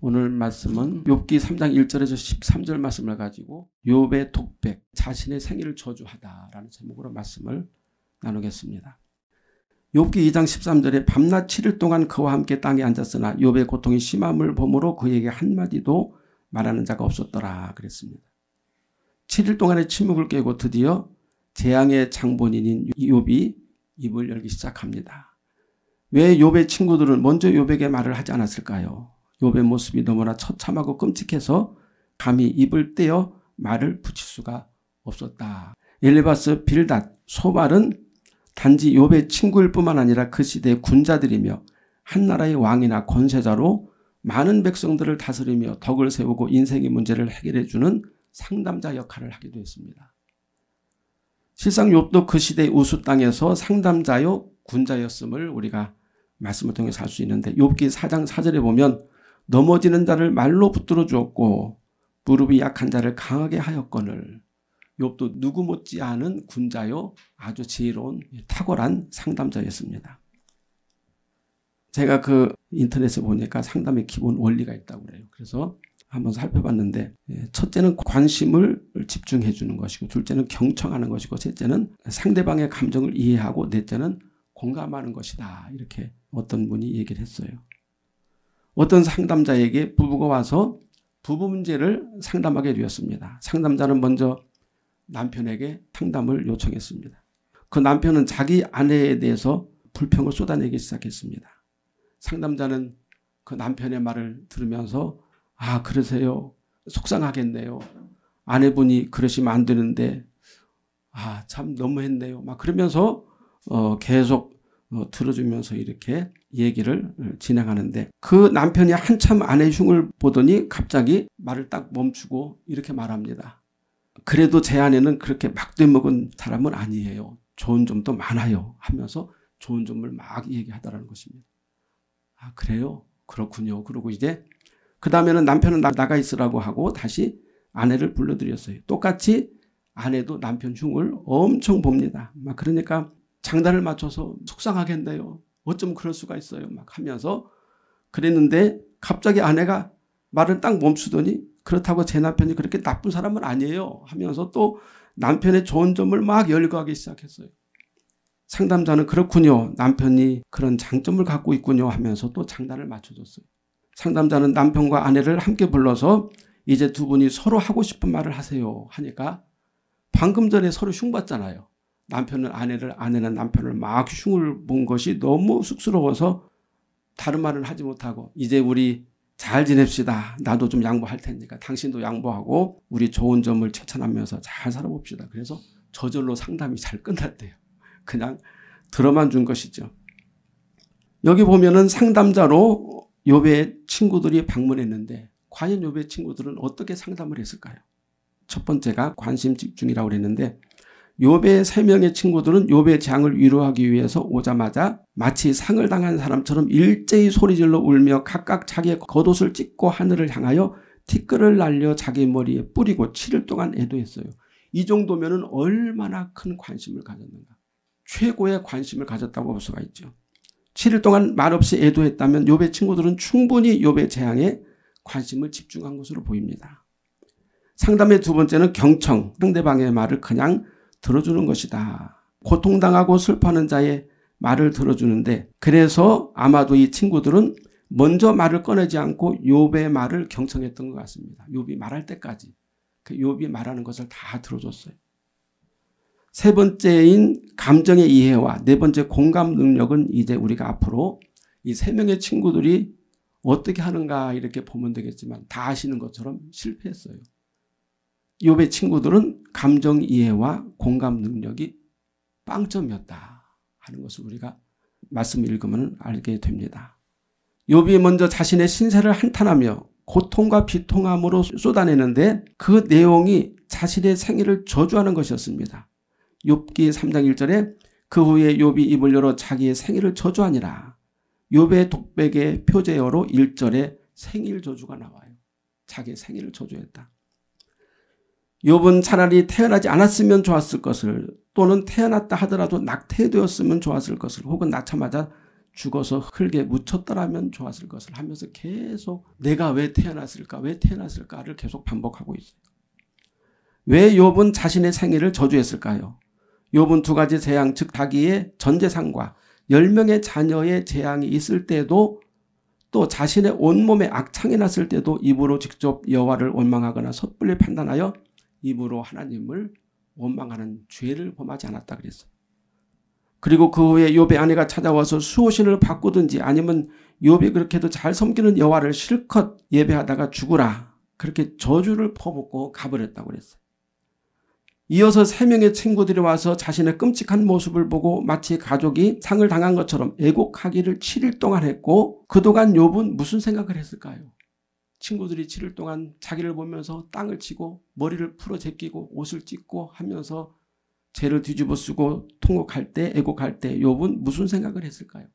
오늘 말씀은 욥기 3장 1절에서 13절 말씀을 가지고 욥의 독백, 자신의 생일을 저주하다라는 제목으로 말씀을 나누겠습니다. 욥기 2장 13절에 밤낮 7일 동안 그와 함께 땅에 앉았으나 욥의 고통이 심함을 보므로 그에게 한마디도 말하는 자가 없었더라 그랬습니다. 7일 동안의 침묵을 깨고 드디어 재앙의 장본인인 욥이 입을 열기 시작합니다. 왜 욥의 친구들은 먼저 욥에게 말을 하지 않았을까요? 욥의 모습이 너무나 처참하고 끔찍해서 감히 입을 떼어 말을 붙일 수가 없었다. 엘리바스, 빌닷, 소발은 단지 욥의 친구일 뿐만 아니라 그 시대의 군자들이며 한 나라의 왕이나 권세자로 많은 백성들을 다스리며 덕을 세우고 인생의 문제를 해결해 주는 상담자 역할을 하기도 했습니다. 실상 욥도 그 시대의 우수 땅에서 상담자요 군자였음을 우리가 말씀을 통해서 알 수 있는데 욥기 4장 4절에 보면 넘어지는 자를 말로 붙들어 주었고 무릎이 약한 자를 강하게 하였거늘. 욥도 누구 못지않은 군자요 아주 지혜로운 탁월한 상담자였습니다. 제가 그 인터넷에 보니까 상담의 기본 원리가 있다고 그래요. 그래서 한번 살펴봤는데 첫째는 관심을 집중해 주는 것이고 둘째는 경청하는 것이고 셋째는 상대방의 감정을 이해하고 넷째는 공감하는 것이다. 이렇게 어떤 분이 얘기를 했어요. 어떤 상담자에게 부부가 와서 부부 문제를 상담하게 되었습니다. 상담자는 먼저 남편에게 상담을 요청했습니다. 그 남편은 자기 아내에 대해서 불평을 쏟아내기 시작했습니다. 상담자는 그 남편의 말을 들으면서 아 그러세요. 속상하겠네요. 아내분이 그러시면 안 되는데 아 참 너무했네요. 막 그러면서 계속 들어주면서 이렇게 얘기를 진행하는데 그 남편이 한참 아내 흉을 보더니 갑자기 말을 딱 멈추고 이렇게 말합니다. 그래도 제 아내는 그렇게 막대 먹은 사람은 아니에요. 좋은 점도 많아요. 하면서 좋은 점을 막 얘기하더라는 것입니다. 아 그래요? 그렇군요. 그러고 이제 그 다음에는 남편은 나가 있으라고 하고 다시 아내를 불러들였어요. 똑같이 아내도 남편 흉을 엄청 봅니다. 막 그러니까 장단을 맞춰서 속상하겠네요. 어쩜 그럴 수가 있어요. 막 하면서 그랬는데 갑자기 아내가 말을 딱 멈추더니 그렇다고 제 남편이 그렇게 나쁜 사람은 아니에요 하면서 또 남편의 좋은 점을 막 열거하기 시작했어요. 상담자는 그렇군요. 남편이 그런 장점을 갖고 있군요 하면서 또 장단을 맞춰줬어요. 상담자는 남편과 아내를 함께 불러서 이제 두 분이 서로 하고 싶은 말을 하세요 하니까 방금 전에 서로 흉봤잖아요. 남편은 아내를, 아내는 남편을 막 흉을 본 것이 너무 쑥스러워서 다른 말은 하지 못하고 이제 우리 잘 지냅시다. 나도 좀 양보할 테니까 당신도 양보하고 우리 좋은 점을 체천하면서 잘 살아봅시다. 그래서 저절로 상담이 잘 끝났대요. 그냥 들어만 준 것이죠. 여기 보면은 상담자로 욥의 친구들이 방문했는데 과연 욥의 친구들은 어떻게 상담을 했을까요? 첫 번째가 관심 집중이라고 그랬는데 욥의 3명의 친구들은 욥의 재앙을 위로하기 위해서 오자마자 마치 상을 당한 사람처럼 일제히 소리질러 울며 각각 자기의 겉옷을 찢고 하늘을 향하여 티끌을 날려 자기 머리에 뿌리고 7일 동안 애도했어요. 이 정도면 얼마나 큰 관심을 가졌는가. 최고의 관심을 가졌다고 볼 수가 있죠. 7일 동안 말없이 애도했다면 욥의 친구들은 충분히 욥의 재앙에 관심을 집중한 것으로 보입니다. 상담의 두 번째는 경청, 상대방의 말을 그냥 들어주는 것이다. 고통당하고 슬퍼하는 자의 말을 들어주는데 그래서 아마도 이 친구들은 먼저 말을 꺼내지 않고 욥의 말을 경청했던 것 같습니다. 욥이 말할 때까지 욥이 말하는 것을 다 들어줬어요. 세 번째인 감정의 이해와 네 번째 공감 능력은 이제 우리가 앞으로 이 3명의 친구들이 어떻게 하는가 이렇게 보면 되겠지만 다 아시는 것처럼 실패했어요. 욥의 친구들은 감정 이해와 공감 능력이 빵점이었다 하는 것을 우리가 말씀을 읽으면 알게 됩니다. 욥이 먼저 자신의 신세를 한탄하며 고통과 비통함으로 쏟아내는데 그 내용이 자신의 생일을 저주하는 것이었습니다. 욥기 3장 1절에 그 후에 욥이 입을 열어 자기의 생일을 저주하니라. 욥의 독백의 표제어로 1절에 생일 저주가 나와요. 자기의 생일을 저주했다. 욥은 차라리 태어나지 않았으면 좋았을 것을 또는 태어났다 하더라도 낙태되었으면 좋았을 것을 혹은 낳자마자 죽어서 흙에 묻혔더라면 좋았을 것을 하면서 계속 내가 왜 태어났을까를 계속 반복하고 있어요. 왜 욥은 자신의 생애를 저주했을까요? 욥은 두 가지 재앙, 즉 자기의 전 재산과 10명의 자녀의 재앙이 있을 때도 또 자신의 온몸에 악창이 났을 때도 입으로 직접 여호와를 원망하거나 섣불리 판단하여 입으로 하나님을 원망하는 죄를 범하지 않았다 그랬어요. 그리고 그 후에 욥의 아내가 찾아와서 수호신을 바꾸든지 아니면 욥이 그렇게도 잘 섬기는 여호와를 실컷 예배하다가 죽으라 그렇게 저주를 퍼붓고 가버렸다고 그랬어요. 이어서 3명의 친구들이 와서 자신의 끔찍한 모습을 보고 마치 가족이 상을 당한 것처럼 애곡하기를 7일 동안 했고 그동안 욥은 무슨 생각을 했을까요? 친구들이 7일 동안 자기를 보면서 땅을 치고 머리를 풀어 제끼고 옷을 찢고 하면서 죄를 뒤집어 쓰고 통곡할 때 애곡할 때 욥은 무슨 생각을 했을까요?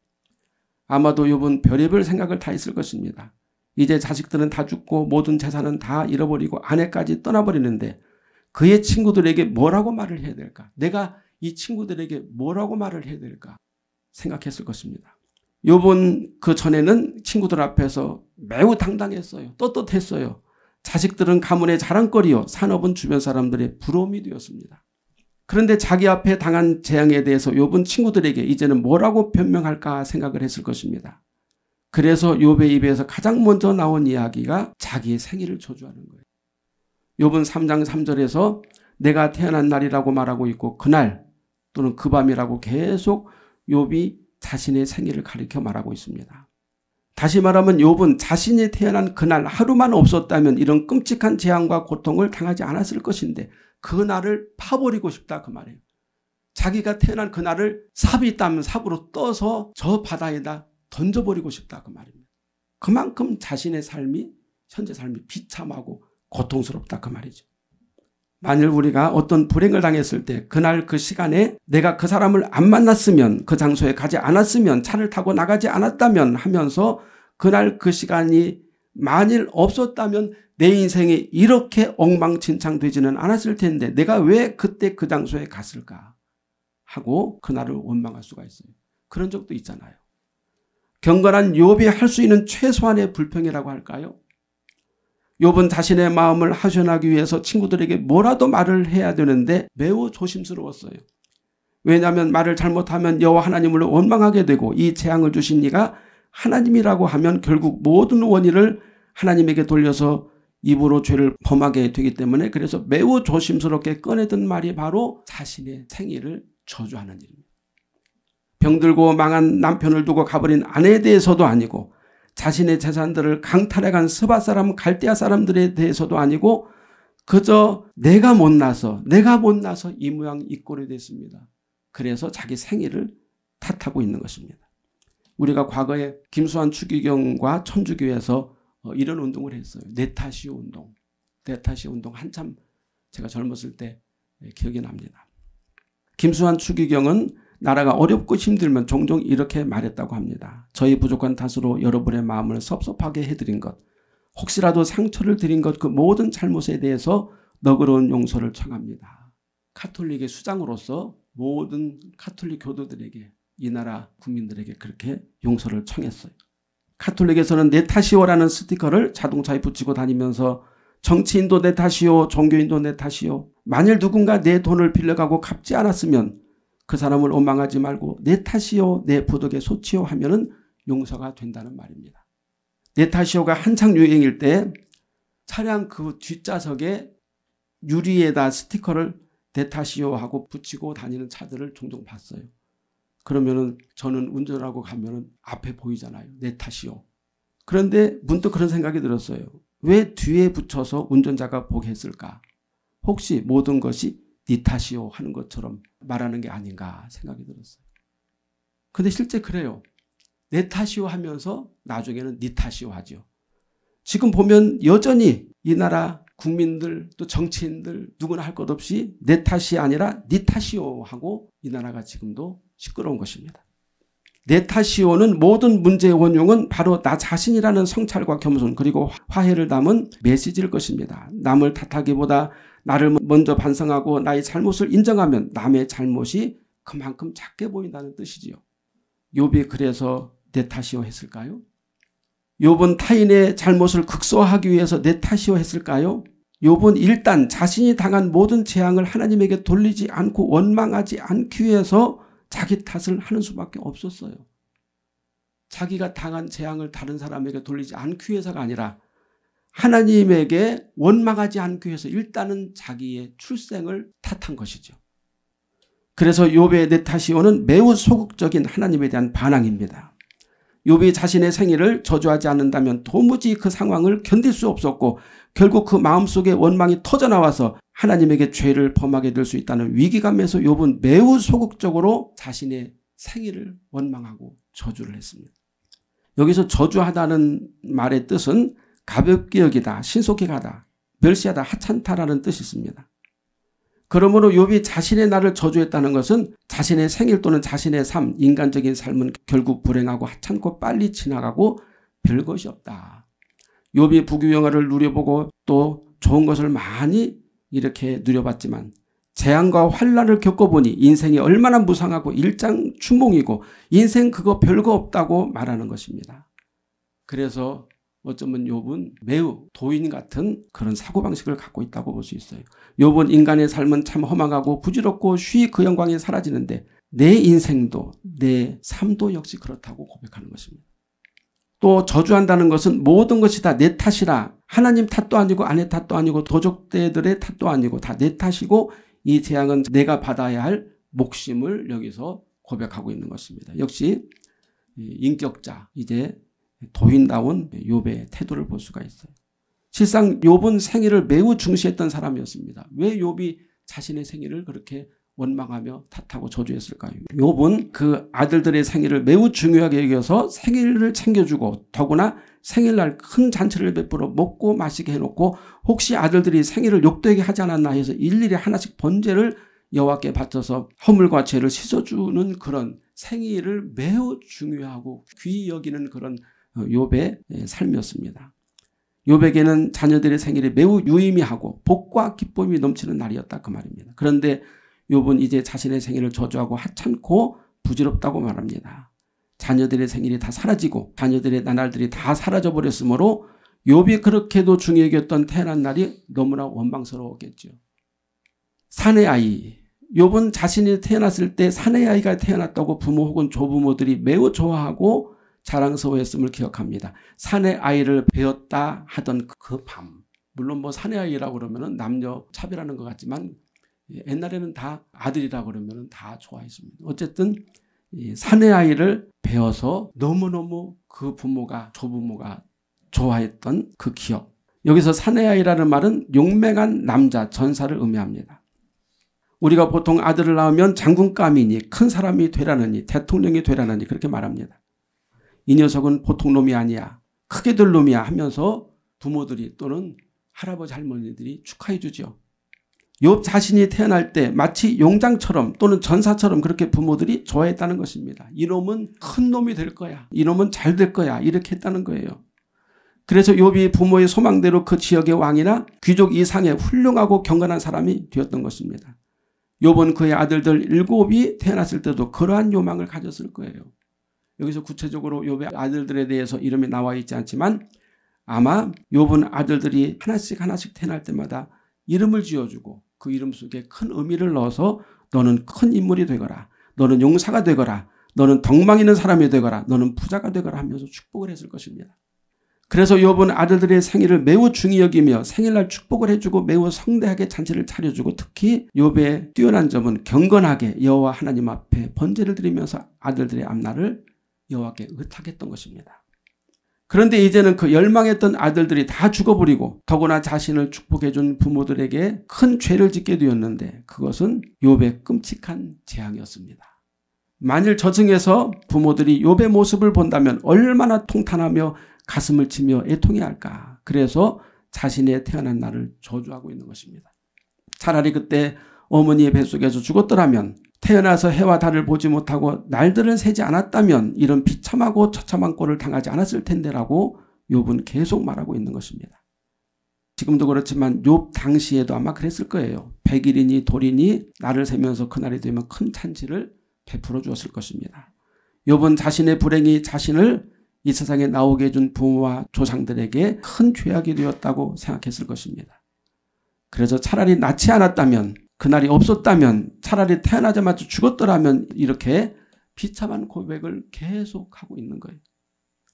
아마도 욥은 별의별 생각을 다 했을 것입니다. 이제 자식들은 다 죽고 모든 재산은 다 잃어버리고 아내까지 떠나버리는데 그의 친구들에게 뭐라고 말을 해야 될까? 내가 이 친구들에게 뭐라고 말을 해야 될까? 생각했을 것입니다. 욥은 그 전에는 친구들 앞에서 매우 당당했어요. 떳떳했어요. 자식들은 가문의 자랑거리요. 산업은 주변 사람들의 부러움이 되었습니다. 그런데 자기 앞에 당한 재앙에 대해서 욥은 친구들에게 이제는 뭐라고 변명할까 생각을 했을 것입니다. 그래서 욥의 입에서 가장 먼저 나온 이야기가 자기의 생일을 저주하는 거예요. 욥은 3장 3절에서 내가 태어난 날이라고 말하고 있고 그날 또는 그 밤이라고 계속 욥이 자신의 생일을 가리켜 말하고 있습니다. 다시 말하면 욥은 자신이 태어난 그날 하루만 없었다면 이런 끔찍한 재앙과 고통을 당하지 않았을 것인데 그 날을 파버리고 싶다 그 말이에요. 자기가 태어난 그 날을 삽이 있다면 삽으로 떠서 저 바다에다 던져버리고 싶다 그 말입니다. 그만큼 자신의 삶이 현재 삶이 비참하고 고통스럽다 그 말이죠. 만일 우리가 어떤 불행을 당했을 때 그날 그 시간에 내가 그 사람을 안 만났으면 그 장소에 가지 않았으면 차를 타고 나가지 않았다면 하면서 그날 그 시간이 만일 없었다면 내 인생이 이렇게 엉망진창되지는 않았을 텐데 내가 왜 그때 그 장소에 갔을까 하고 그날을 원망할 수가 있어요. 그런 적도 있잖아요. 경건한 욥이 할 수 있는 최소한의 불평이라고 할까요? 욥은 자신의 마음을 하소연하기 위해서 친구들에게 뭐라도 말을 해야 되는데 매우 조심스러웠어요. 왜냐하면 말을 잘못하면 여호와 하나님을 원망하게 되고 이 재앙을 주신 이가 하나님이라고 하면 결국 모든 원인을 하나님에게 돌려서 입으로 죄를 범하게 되기 때문에 그래서 매우 조심스럽게 꺼내던 말이 바로 자신의 생일을 저주하는 일입니다. 병들고 망한 남편을 두고 가버린 아내에 대해서도 아니고 자신의 재산들을 강탈해간 스바 사람 갈대아 사람들에 대해서도 아니고 그저 내가 못나서 이 모양 이 꼴이 됐습니다. 그래서 자기 생일을 탓하고 있는 것입니다. 우리가 과거에 김수환 추기경과 천주교에서 이런 운동을 했어요. 내 탓이요 운동. 내 탓이요 운동 한참 제가 젊었을 때 기억이 납니다. 김수환 추기경은 나라가 어렵고 힘들면 종종 이렇게 말했다고 합니다. 저희 부족한 탓으로 여러분의 마음을 섭섭하게 해드린 것, 혹시라도 상처를 드린 것 그 모든 잘못에 대해서 너그러운 용서를 청합니다. 카톨릭의 수장으로서 모든 카톨릭 교도들에게 이 나라 국민들에게 그렇게 용서를 청했어요. 카톨릭에서는 내 탓이오라는 스티커를 자동차에 붙이고 다니면서 정치인도 내 탓이오, 종교인도 내 탓이오. 만일 누군가 내 돈을 빌려가고 갚지 않았으면 그 사람을 원망하지 말고 내 탓이요 내 부덕의 소치요 하면은 용서가 된다는 말입니다. 내 탓이요가 한창 유행일 때 차량 그 뒷좌석에 유리에다 스티커를 내 탓이요 하고 붙이고 다니는 차들을 종종 봤어요. 그러면은 저는 운전하고 가면은 앞에 보이잖아요. 내 탓이요. 그런데 문득 그런 생각이 들었어요. 왜 뒤에 붙여서 운전자가 보게 했을까? 혹시 모든 것이 네 탓이요 하는 것처럼 말하는 게 아닌가 생각이 들었어요. 근데 실제 그래요. 내 탓이요 하면서 나중에는 네 탓이요 하죠. 지금 보면 여전히 이 나라 국민들 또 정치인들 누구나 할 것 없이 내 탓이 아니라 네 탓이요 하고 이 나라가 지금도 시끄러운 것입니다. 내 탓이요는 모든 문제의 원흉은 바로 나 자신이라는 성찰과 겸손 그리고 화해를 담은 메시지일 것입니다. 남을 탓하기보다 나를 먼저 반성하고 나의 잘못을 인정하면 남의 잘못이 그만큼 작게 보인다는 뜻이지요. 욥이 그래서 내 탓이요 했을까요? 욥은 타인의 잘못을 극소화하기 위해서 내 탓이요 했을까요? 욥은 일단 자신이 당한 모든 재앙을 하나님에게 돌리지 않고 원망하지 않기 위해서 자기 탓을 하는 수밖에 없었어요. 자기가 당한 재앙을 다른 사람에게 돌리지 않기 위해서가 아니라 하나님에게 원망하지 않기 위해서 일단은 자기의 출생을 탓한 것이죠. 그래서 욥의 내 탓이요는 매우 소극적인 하나님에 대한 반항입니다. 욥이 자신의 생일을 저주하지 않는다면 도무지 그 상황을 견딜 수 없었고 결국 그 마음속에 원망이 터져나와서 하나님에게 죄를 범하게 될 수 있다는 위기감에서 욥은 매우 소극적으로 자신의 생일을 원망하고 저주를 했습니다. 여기서 저주하다는 말의 뜻은 가볍게 여기다, 신속히 가다, 멸시하다, 하찮다라는 뜻이 있습니다. 그러므로 욥이 자신의 날을 저주했다는 것은 자신의 생일 또는 자신의 삶, 인간적인 삶은 결국 불행하고 하찮고 빨리 지나가고 별것이 없다. 욥이 부귀영화를 누려보고 또 좋은 것을 많이 이렇게 누려봤지만 재앙과 환난을 겪어보니 인생이 얼마나 무상하고 일장춘몽이고 인생 그거 별거 없다고 말하는 것입니다. 그래서 어쩌면 욥은 매우 도인 같은 그런 사고방식을 갖고 있다고 볼 수 있어요. 욥은 인간의 삶은 참 허망하고 부질없고 쉬이 그 영광이 사라지는데 내 인생도 내 삶도 역시 그렇다고 고백하는 것입니다. 또 저주한다는 것은 모든 것이 다 내 탓이라 하나님 탓도 아니고 아내 탓도 아니고 도적대들의 탓도 아니고 다 내 탓이고 이 재앙은 내가 받아야 할 몫임을 여기서 고백하고 있는 것입니다. 역시 인격자 이제 도인다운 욥의 태도를 볼 수가 있어요. 실상 욥은 생일을 매우 중시했던 사람이었습니다. 왜 욥이 자신의 생일을 그렇게 원망하며 탓하고 저주했을까요? 욥은 그 아들들의 생일을 매우 중요하게 여겨서 생일을 챙겨주고 더구나 생일날 큰 잔치를 베풀어 먹고 마시게 해놓고 혹시 아들들이 생일을 욕되게 하지 않았나 해서 일일이 하나씩 번제를 여호와께 바쳐서 허물과 죄를 씻어주는 그런 생일을 매우 중요하고 귀히 여기는 그런 욥의 삶이었습니다. 욥에게는 자녀들의 생일이 매우 유의미하고 복과 기쁨이 넘치는 날이었다 그 말입니다. 그런데 욥은 이제 자신의 생일을 저주하고 하찮고 부질없다고 말합니다. 자녀들의 생일이 다 사라지고 자녀들의 나날들이 다 사라져버렸으므로 욥이 그렇게도 중요하게 여겼던 태어난 날이 너무나 원망스러웠겠죠. 사내 아이, 욥은 자신이 태어났을 때 사내 아이가 태어났다고 부모 혹은 조부모들이 매우 좋아하고 자랑스러워했음을 기억합니다. 사내 아이를 베었다 하던 그 밤, 물론 뭐 사내 아이라고 그러면 남녀 차별하는 것 같지만 옛날에는 다 아들이라고 그러면 다 좋아했습니다. 어쨌든 사내 아이를 베어서 너무너무 그 부모가 조부모가 좋아했던 그 기억. 여기서 사내 아이라는 말은 용맹한 남자, 전사를 의미합니다. 우리가 보통 아들을 낳으면 장군감이니 큰 사람이 되라느니 대통령이 되라느니 그렇게 말합니다. 이 녀석은 보통 놈이 아니야. 크게 될 놈이야 하면서 부모들이 또는 할아버지 할머니들이 축하해 주죠. 욥 자신이 태어날 때 마치 용장처럼 또는 전사처럼 그렇게 부모들이 좋아했다는 것입니다. 이놈은 큰 놈이 될 거야. 이놈은 잘 될 거야. 이렇게 했다는 거예요. 그래서 욥이 부모의 소망대로 그 지역의 왕이나 귀족 이상의 훌륭하고 경건한 사람이 되었던 것입니다. 욥은 그의 아들들 7이 태어났을 때도 그러한 요망을 가졌을 거예요. 여기서 구체적으로 욥의 아들들에 대해서 이름이 나와 있지 않지만 아마 욥은 아들들이 하나씩 태어날 때마다 이름을 지어주고 그 이름 속에 큰 의미를 넣어서 너는 큰 인물이 되거라. 너는 용사가 되거라. 너는 덕망 있는 사람이 되거라. 너는 부자가 되거라 하면서 축복을 했을 것입니다. 그래서 욥은 아들들의 생일을 매우 중히 여기며 생일날 축복을 해주고 매우 성대하게 잔치를 차려주고 특히 욥의 뛰어난 점은 경건하게 여호와 하나님 앞에 번제를 드리면서 아들들의 앞날을 여호와께 의탁했던 것입니다. 그런데 이제는 그 열망했던 아들들이 다 죽어버리고 더구나 자신을 축복해준 부모들에게 큰 죄를 짓게 되었는데 그것은 욥의 끔찍한 재앙이었습니다. 만일 저승에서 부모들이 욥의 모습을 본다면 얼마나 통탄하며 가슴을 치며 애통해할까. 그래서 자신의 태어난 날을 저주하고 있는 것입니다. 차라리 그때 어머니의 뱃속에서 죽었더라면 태어나서 해와 달을 보지 못하고 날들을 세지 않았다면 이런 비참하고 처참한 꼴을 당하지 않았을 텐데라고 욥은 계속 말하고 있는 것입니다. 지금도 그렇지만 욥 당시에도 아마 그랬을 거예요. 100일이니 돌이니 날을 세면서 그날이 되면 큰 잔치를 베풀어 주었을 것입니다. 욥은 자신의 불행이 자신을 이 세상에 나오게 해준 부모와 조상들에게 큰 죄악이 되었다고 생각했을 것입니다. 그래서 차라리 낳지 않았다면, 그날이 없었다면, 차라리 태어나자마자 죽었더라면 이렇게 비참한 고백을 계속하고 있는 거예요.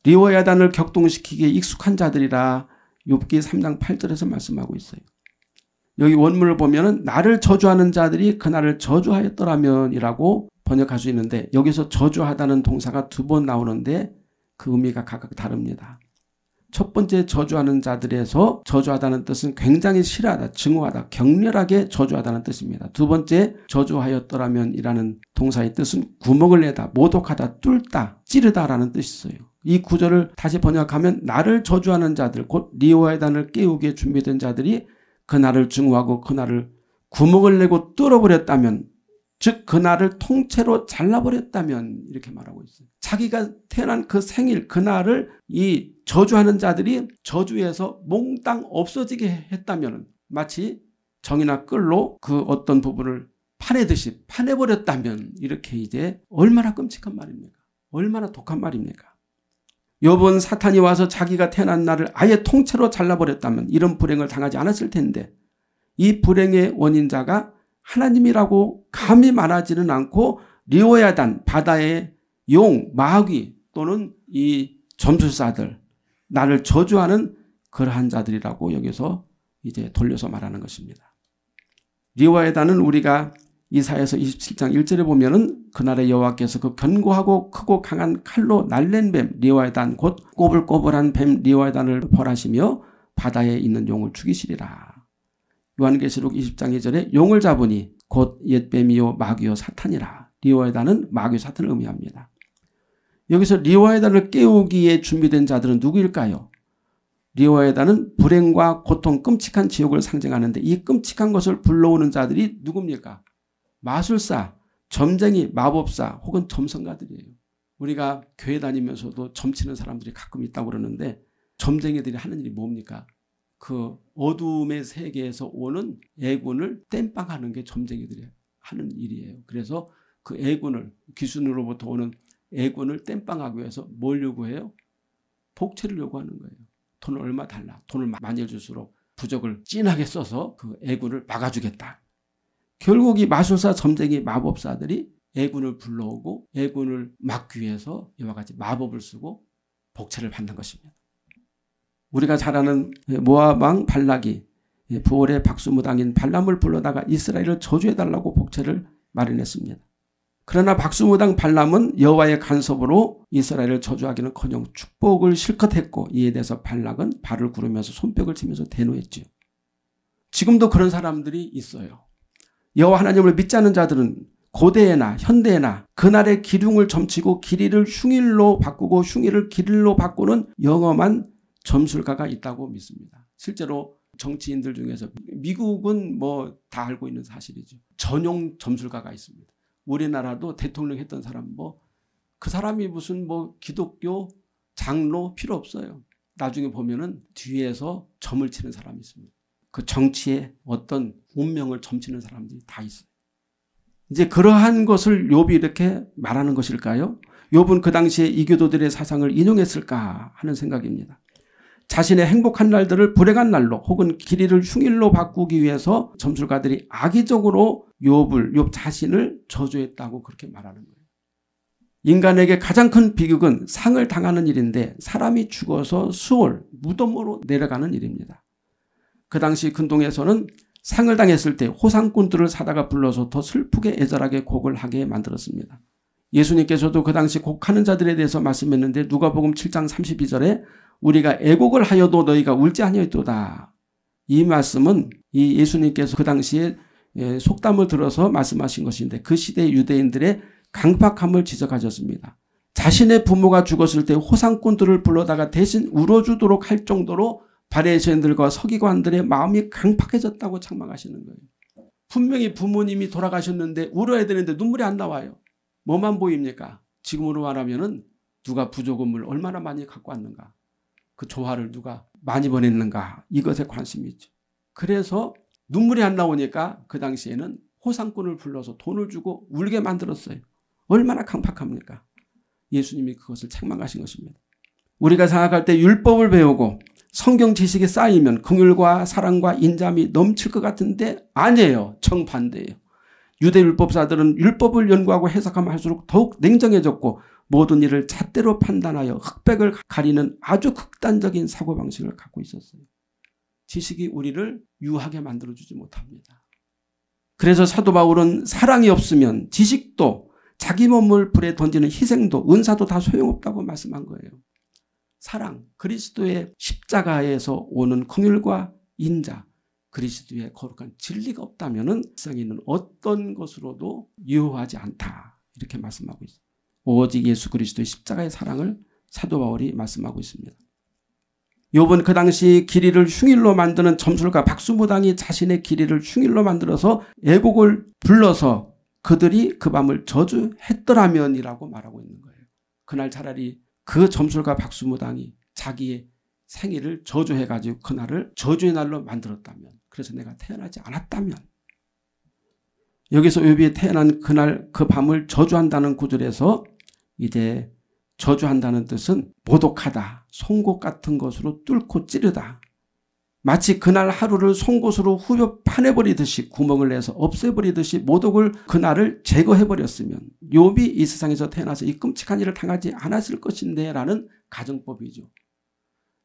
리워야단을 격동시키기에 익숙한 자들이라 욥기 3장 8절에서 말씀하고 있어요. 여기 원문을 보면은 나를 저주하는 자들이 그날을 저주하였더라면 이라고 번역할 수 있는데, 여기서 저주하다는 동사가 2번 나오는데 그 의미가 각각 다릅니다. 첫 번째 저주하는 자들에서 저주하다는 뜻은 굉장히 싫어하다, 증오하다, 격렬하게 저주하다는 뜻입니다. 두 번째 저주하였더라면 이라는 동사의 뜻은 구멍을 내다, 모독하다, 뚫다, 찌르다라는 뜻이 있어요. 이 구절을 다시 번역하면 나를 저주하는 자들, 곧 리워야단을 깨우기에 준비된 자들이 그날을 증오하고 그날을 구멍을 내고 뚫어버렸다면, 즉 그날을 통째로 잘라버렸다면 이렇게 말하고 있어요. 자기가 태어난 그 생일 그날을 이 저주하는 자들이 저주해서 몽땅 없어지게 했다면, 마치 정이나 끌로 그 어떤 부분을 파내듯이 파내버렸다면, 이렇게 이제 얼마나 끔찍한 말입니까? 얼마나 독한 말입니까? 욥은 사탄이 와서 자기가 태어난 날을 아예 통째로 잘라버렸다면 이런 불행을 당하지 않았을 텐데, 이 불행의 원인자가 하나님이라고 감히 말하지는 않고 리워야단, 바다의 용, 마귀 또는 이 점술사들, 나를 저주하는 그러한 자들이라고 여기서 이제 돌려서 말하는 것입니다. 리워야단은 우리가 이사야서 27장 1절에 보면은 그날의 여호와께서 그 견고하고 크고 강한 칼로 날랜 뱀 리워야단, 곧 꼬불꼬불한 뱀 리워야단을 벌하시며 바다에 있는 용을 죽이시리라. 요한계시록 20장 2절에 용을 잡으니 곧 옛뱀이요 마귀요 사탄이라. 리워야단은 마귀 사탄을 의미합니다. 여기서 리워야단을 깨우기에 준비된 자들은 누구일까요? 리워야단은 불행과 고통, 끔찍한 지옥을 상징하는데, 이 끔찍한 것을 불러오는 자들이 누굽니까? 마술사, 점쟁이, 마법사 혹은 점성가들이에요. 우리가 교회 다니면서도 점치는 사람들이 가끔 있다고 그러는데, 점쟁이들이 하는 일이 뭡니까? 그 어둠의 세계에서 오는 애군을 땜빵하는 게 점쟁이들이 하는 일이에요. 그래서 그 애군을, 귀순으로부터 오는 애군을 땜빵하기 위해서 뭘 요구해요? 복채를 요구하는 거예요. 돈을 얼마 달라. 돈을 많이 줄수록 부적을 진하게 써서 그 애군을 막아주겠다. 결국 이 마술사, 점쟁이, 마법사들이 애군을 불러오고 애군을 막기 위해서 이와 같이 마법을 쓰고 복채를 받는 것입니다. 우리가 잘 아는 모압 왕 발락이 부올의 박수무당인 발람을 불러다가 이스라엘을 저주해달라고 복채를 마련했습니다. 그러나 박수무당 발람은 여호와의 간섭으로 이스라엘을 저주하기는커녕 축복을 실컷 했고, 이에 대해서 발락은 발을 구르면서 손뼉을 치면서 대노했죠. 지금도 그런 사람들이 있어요. 여호와 하나님을 믿지 않는 자들은 고대에나 현대에나 그날의 기륭을 점치고 기리를 흉일로 바꾸고 흉일을 기릴로 바꾸는 영험한 점술가가 있다고 믿습니다. 실제로 정치인들 중에서 미국은 뭐 다 알고 있는 사실이죠. 전용 점술가가 있습니다. 우리나라도 대통령 했던 사람, 뭐 그 사람이 무슨 뭐 기독교 장로 필요 없어요. 나중에 보면은 뒤에서 점을 치는 사람이 있습니다. 그 정치의 어떤 운명을 점치는 사람들이 다 있어요. 이제 그러한 것을 욥이 이렇게 말하는 것일까요? 욥은 그 당시에 이교도들의 사상을 인용했을까 하는 생각입니다. 자신의 행복한 날들을 불행한 날로 혹은 길이를 흉일로 바꾸기 위해서 점술가들이 악의적으로 욥 자신을 저주했다고 그렇게 말하는 거예요. 인간에게 가장 큰 비극은 상을 당하는 일인데, 사람이 죽어서 수월, 무덤으로 내려가는 일입니다. 그 당시 근동에서는 상을 당했을 때 호상꾼들을 사다가 불러서 더 슬프게 애절하게 곡을 하게 만들었습니다. 예수님께서도 그 당시 곡하는 자들에 대해서 말씀했는데, 누가복음 7장 32절에 우리가 애곡을 하여도 너희가 울지 아니하였도다. 이 말씀은 이 예수님께서 그 당시에 속담을 들어서 말씀하신 것인데, 그 시대 유대인들의 강박함을 지적하셨습니다. 자신의 부모가 죽었을 때 호상꾼들을 불러다가 대신 울어주도록 할 정도로 바리새인들과 서기관들의 마음이 강팍해졌다고 책망하시는 거예요. 분명히 부모님이 돌아가셨는데 울어야 되는데 눈물이 안 나와요. 뭐만 보입니까? 지금으로 말하면은 누가 부조금을 얼마나 많이 갖고 왔는가, 그 조화를 누가 많이 보냈는가, 이것에 관심이 있죠. 그래서 눈물이 안 나오니까 그 당시에는 호상꾼을 불러서 돈을 주고 울게 만들었어요. 얼마나 강팍합니까? 예수님이 그것을 책망하신 것입니다. 우리가 생각할 때 율법을 배우고 성경 지식이 쌓이면 긍휼과 사랑과 인자함이 넘칠 것 같은데 아니에요. 정반대예요. 유대 율법사들은 율법을 연구하고 해석하면 할수록 더욱 냉정해졌고 모든 일을 잣대로 판단하여 흑백을 가리는 아주 극단적인 사고방식을 갖고 있었어요. 지식이 우리를 유하게 만들어주지 못합니다. 그래서 사도 바울은 사랑이 없으면 지식도 자기 몸을 불에 던지는 희생도 은사도 다 소용없다고 말씀한 거예요. 사랑, 그리스도의 십자가에서 오는 긍휼과 인자, 그리스도의 거룩한 진리가 없다면 세상에 있는 어떤 것으로도 유효하지 않다. 이렇게 말씀하고 있습니다. 오직 예수 그리스도의 십자가의 사랑을 사도 바울이 말씀하고 있습니다. 욥은 그 당시 기리를 흉일로 만드는 점술가 박수무당이 자신의 기리를 흉일로 만들어서 애곡을 불러서 그들이 그 밤을 저주했더라면이라고 말하고 있는 거예요. 그날 차라리 그 점술가 박수무당이 자기의 생일을 저주해가지고 그날을 저주의 날로 만들었다면, 그래서 내가 태어나지 않았다면, 여기서 욥이 태어난 그날 그 밤을 저주한다는 구절에서 이제 저주한다는 뜻은 모독하다, 송곳 같은 것으로 뚫고 찌르다. 마치 그날 하루를 송곳으로 후벼 파내버리듯이 구멍을 내서 없애버리듯이 모독을 그날을 제거해버렸으면 욥이 이 세상에서 태어나서 이 끔찍한 일을 당하지 않았을 것인데 라는 가정법이죠.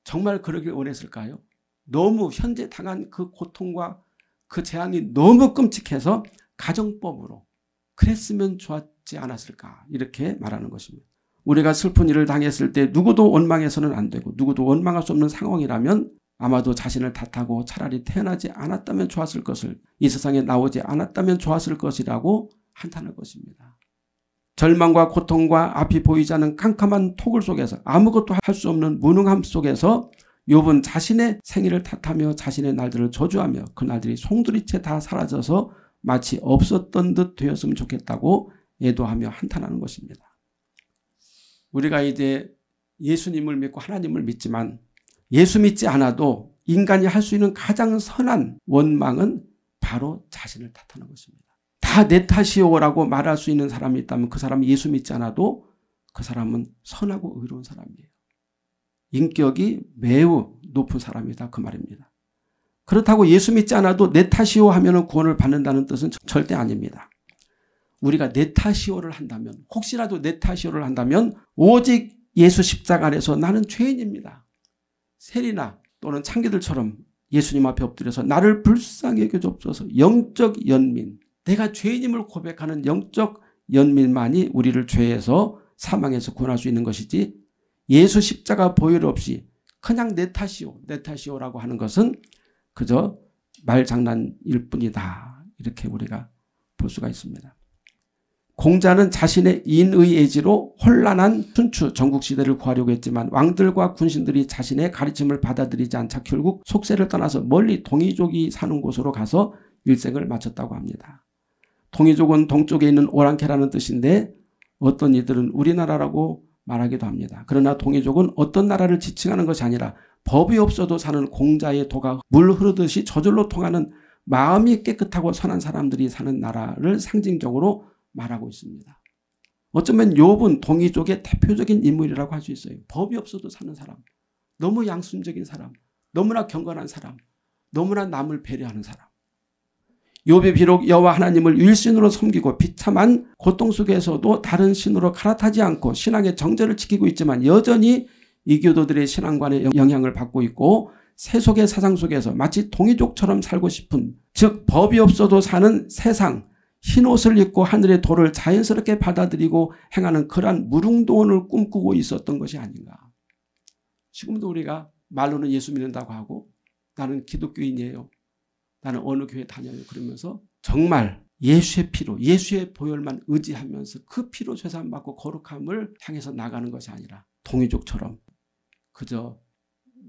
정말 그러길 원했을까요? 너무 현재 당한 그 고통과 그 재앙이 너무 끔찍해서 가정법으로 그랬으면 좋았지 않았을까, 이렇게 말하는 것입니다. 우리가 슬픈 일을 당했을 때 누구도 원망해서는 안 되고 누구도 원망할 수 없는 상황이라면 아마도 자신을 탓하고 차라리 태어나지 않았다면 좋았을 것을, 이 세상에 나오지 않았다면 좋았을 것이라고 한탄할 것입니다. 절망과 고통과 앞이 보이지 않는 캄캄한 토굴 속에서 아무것도 할 수 없는 무능함 속에서 욥은 자신의 생일을 탓하며 자신의 날들을 저주하며 그 날들이 송두리째 다 사라져서 마치 없었던 듯 되었으면 좋겠다고 애도하며 한탄하는 것입니다. 우리가 이제 예수님을 믿고 하나님을 믿지만 예수 믿지 않아도 인간이 할 수 있는 가장 선한 원망은 바로 자신을 탓하는 것입니다. 다 내 탓이오라고 말할 수 있는 사람이 있다면 그 사람이 예수 믿지 않아도 그 사람은 선하고 의로운 사람이에요. 인격이 매우 높은 사람이다, 그 말입니다. 그렇다고 예수 믿지 않아도 내 탓이오 하면 구원을 받는다는 뜻은 절대 아닙니다. 우리가 내 탓이오를 한다면, 혹시라도 내 탓이오를 한다면 오직 예수 십자가 안에서 나는 죄인입니다. 세리나 또는 창기들처럼 예수님 앞에 엎드려서 나를 불쌍히 여겨주옵소서, 영적 연민, 내가 죄인임을 고백하는 영적 연민만이 우리를 죄에서 사망에서 구원할 수 있는 것이지, 예수 십자가 보혈 없이 그냥 내 탓이오라고 하는 것은 그저 말장난일 뿐이다, 이렇게 우리가 볼 수가 있습니다. 공자는 자신의 인의애지로 혼란한 춘추 전국시대를 구하려고 했지만 왕들과 군신들이 자신의 가르침을 받아들이지 않자 결국 속세를 떠나서 멀리 동이족이 사는 곳으로 가서 일생을 마쳤다고 합니다. 동이족은 동쪽에 있는 오랑캐라는 뜻인데 어떤 이들은 우리나라라고 말하기도 합니다. 그러나 동이족은 어떤 나라를 지칭하는 것이 아니라 법이 없어도 사는 공자의 도가 물 흐르듯이 저절로 통하는 마음이 깨끗하고 선한 사람들이 사는 나라를 상징적으로 말하고 있습니다. 어쩌면 욥은 동이족의 대표적인 인물이라고 할 수 있어요. 법이 없어도 사는 사람, 너무 양순적인 사람, 너무나 경건한 사람, 너무나 남을 배려하는 사람. 욥이 비록 여호와 하나님을 유일신으로 섬기고 비참한 고통 속에서도 다른 신으로 갈아타지 않고 신앙의 정절을 지키고 있지만 여전히 이교도들의 신앙관에 영향을 받고 있고 세속의 사상 속에서 마치 동이족처럼 살고 싶은, 즉 법이 없어도 사는 세상, 흰옷을 입고 하늘의 도를 자연스럽게 받아들이고 행하는 그러한 무릉도원을 꿈꾸고 있었던 것이 아닌가. 지금도 우리가 말로는 예수 믿는다고 하고 나는 기독교인이에요, 나는 어느 교회 다녀요 그러면서 정말 예수의 피로, 예수의 보혈만 의지하면서 그 피로 죄사함받고 거룩함을 향해서 나가는 것이 아니라 동이족처럼 그저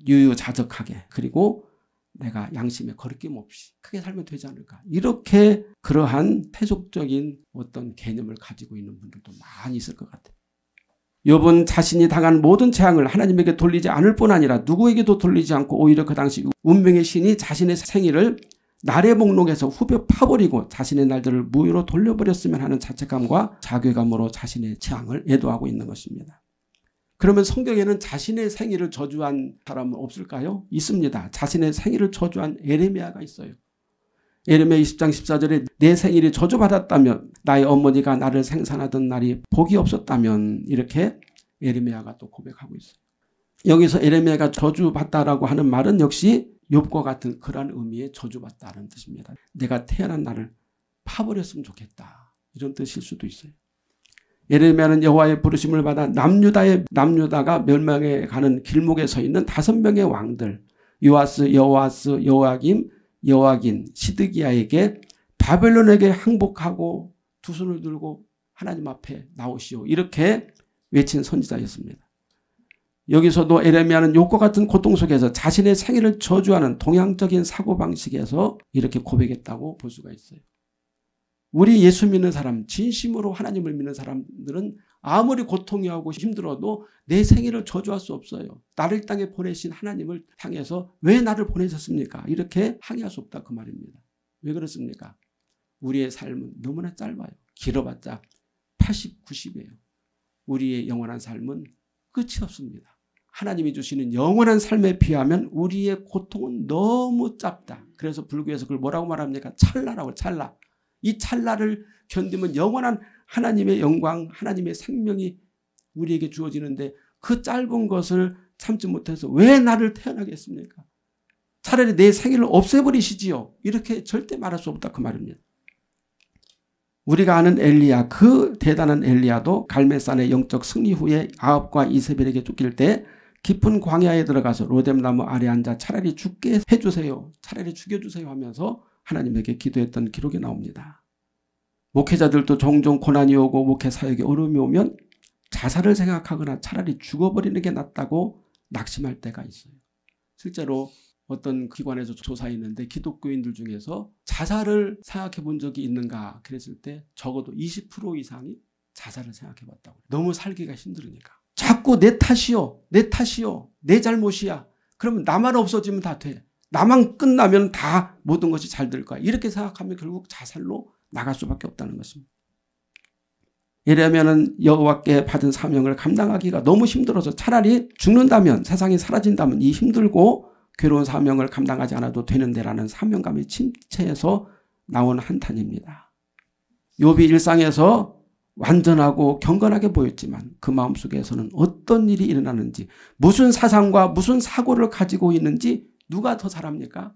유유자적하게, 그리고 내가 양심에 거리낌 없이 크게 살면 되지 않을까, 이렇게 그러한 태속적인 어떤 개념을 가지고 있는 분들도 많이 있을 것 같아요. 욥은 자신이 당한 모든 재앙을 하나님에게 돌리지 않을 뿐 아니라 누구에게도 돌리지 않고 오히려 그 당시 운명의 신이 자신의 생일을 날의 목록에서 후벼 파버리고 자신의 날들을 무효로 돌려버렸으면 하는 자책감과 자괴감으로 자신의 재앙을 애도하고 있는 것입니다. 그러면 성경에는 자신의 생일을 저주한 사람은 없을까요? 있습니다. 자신의 생일을 저주한 에레미야가 있어요. 에레미야 20장 14절에 내 생일이 저주받았다면 나의 어머니가 나를 생산하던 날이 복이 없었다면 이렇게 에레미야가 또 고백하고 있어요. 여기서 에레미야가 저주받다라고 하는 말은 역시 욥과 같은 그러한 의미의 저주받다는 뜻입니다. 내가 태어난 날을 파버렸으면 좋겠다 이런 뜻일 수도 있어요. 에레미야는 여호와의 부르심을 받아 남유다가 멸망해 가는 길목에 서 있는 5명의 왕들 요아스, 여호아스, 여호야김, 여호야긴, 시드기야에게 바벨론에게 항복하고 두 손을 들고 하나님 앞에 나오시오 이렇게 외친 선지자였습니다. 여기서도 에레미야는 욥과 같은 고통 속에서 자신의 생일을 저주하는 동양적인 사고방식에서 이렇게 고백했다고 볼 수가 있어요. 우리 예수 믿는 사람, 진심으로 하나님을 믿는 사람들은 아무리 고통이 하고 힘들어도 내 생일을 저주할 수 없어요. 나를 이 땅에 보내신 하나님을 향해서 왜 나를 보내셨습니까? 이렇게 항의할 수 없다 그 말입니다. 왜 그렇습니까? 우리의 삶은 너무나 짧아요. 길어봤자 80, 90이에요. 우리의 영원한 삶은 끝이 없습니다. 하나님이 주시는 영원한 삶에 비하면 우리의 고통은 너무 짧다. 그래서 불교에서 그걸 뭐라고 말합니까? 찰나라고 찰나. 이 찰나를 견디면 영원한 하나님의 영광, 하나님의 생명이 우리에게 주어지는데 그 짧은 것을 참지 못해서 왜 나를 태어나게 했습니까? 차라리 내 생일을 없애버리시지요. 이렇게 절대 말할 수 없다 그 말입니다. 우리가 아는 엘리야, 그 대단한 엘리야도 갈멜산의 영적 승리 후에 아합과 이세벨에게 쫓길 때 깊은 광야에 들어가서 로뎀나무 아래 앉아 차라리 죽게 해주세요. 차라리 죽여주세요 하면서 하나님에게 기도했던 기록이 나옵니다. 목회자들도 종종 고난이 오고 목회 사역에 어려움이 오면 자살을 생각하거나 차라리 죽어버리는 게 낫다고 낙심할 때가 있어요. 실제로 어떤 기관에서 조사했는데 기독교인들 중에서 자살을 생각해 본 적이 있는가 그랬을 때 적어도 20% 이상이 자살을 생각해 봤다고. 너무 살기가 힘들으니까. 자꾸 내 탓이요. 내 탓이요. 내 잘못이야. 그러면 나만 없어지면 다 돼. 나만 끝나면 다 모든 것이 잘 될 거야. 이렇게 생각하면 결국 자살로 나갈 수밖에 없다는 것입니다. 이러면은 여호와께 받은 사명을 감당하기가 너무 힘들어서 차라리 죽는다면 세상이 사라진다면 이 힘들고 괴로운 사명을 감당하지 않아도 되는데라는 사명감이 침체해서 나온 한탄입니다. 욥이 일상에서 완전하고 경건하게 보였지만 그 마음속에서는 어떤 일이 일어나는지 무슨 사상과 무슨 사고를 가지고 있는지 누가 더 잘합니까?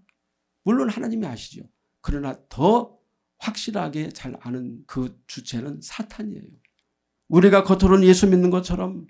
물론 하나님이 아시죠. 그러나 더 확실하게 잘 아는 그 주체는 사탄이에요. 우리가 겉으로는 예수 믿는 것처럼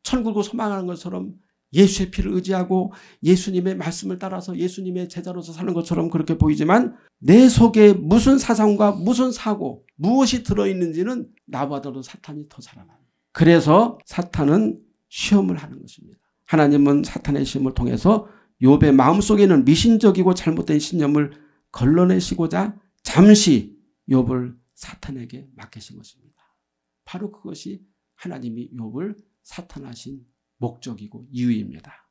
천국을 소망하는 것처럼 예수의 피를 의지하고 예수님의 말씀을 따라서 예수님의 제자로서 사는 것처럼 그렇게 보이지만 내 속에 무슨 사상과 무슨 사고 무엇이 들어있는지는 나보다도 사탄이 더 잘 알아요. 그래서 사탄은 시험을 하는 것입니다. 하나님은 사탄의 시험을 통해서 욥의 마음속에는 미신적이고 잘못된 신념을 걸러내시고자 잠시 욥을 사탄에게 맡기신 것입니다. 바로 그것이 하나님이 욥을 사탄하신 목적이고 이유입니다.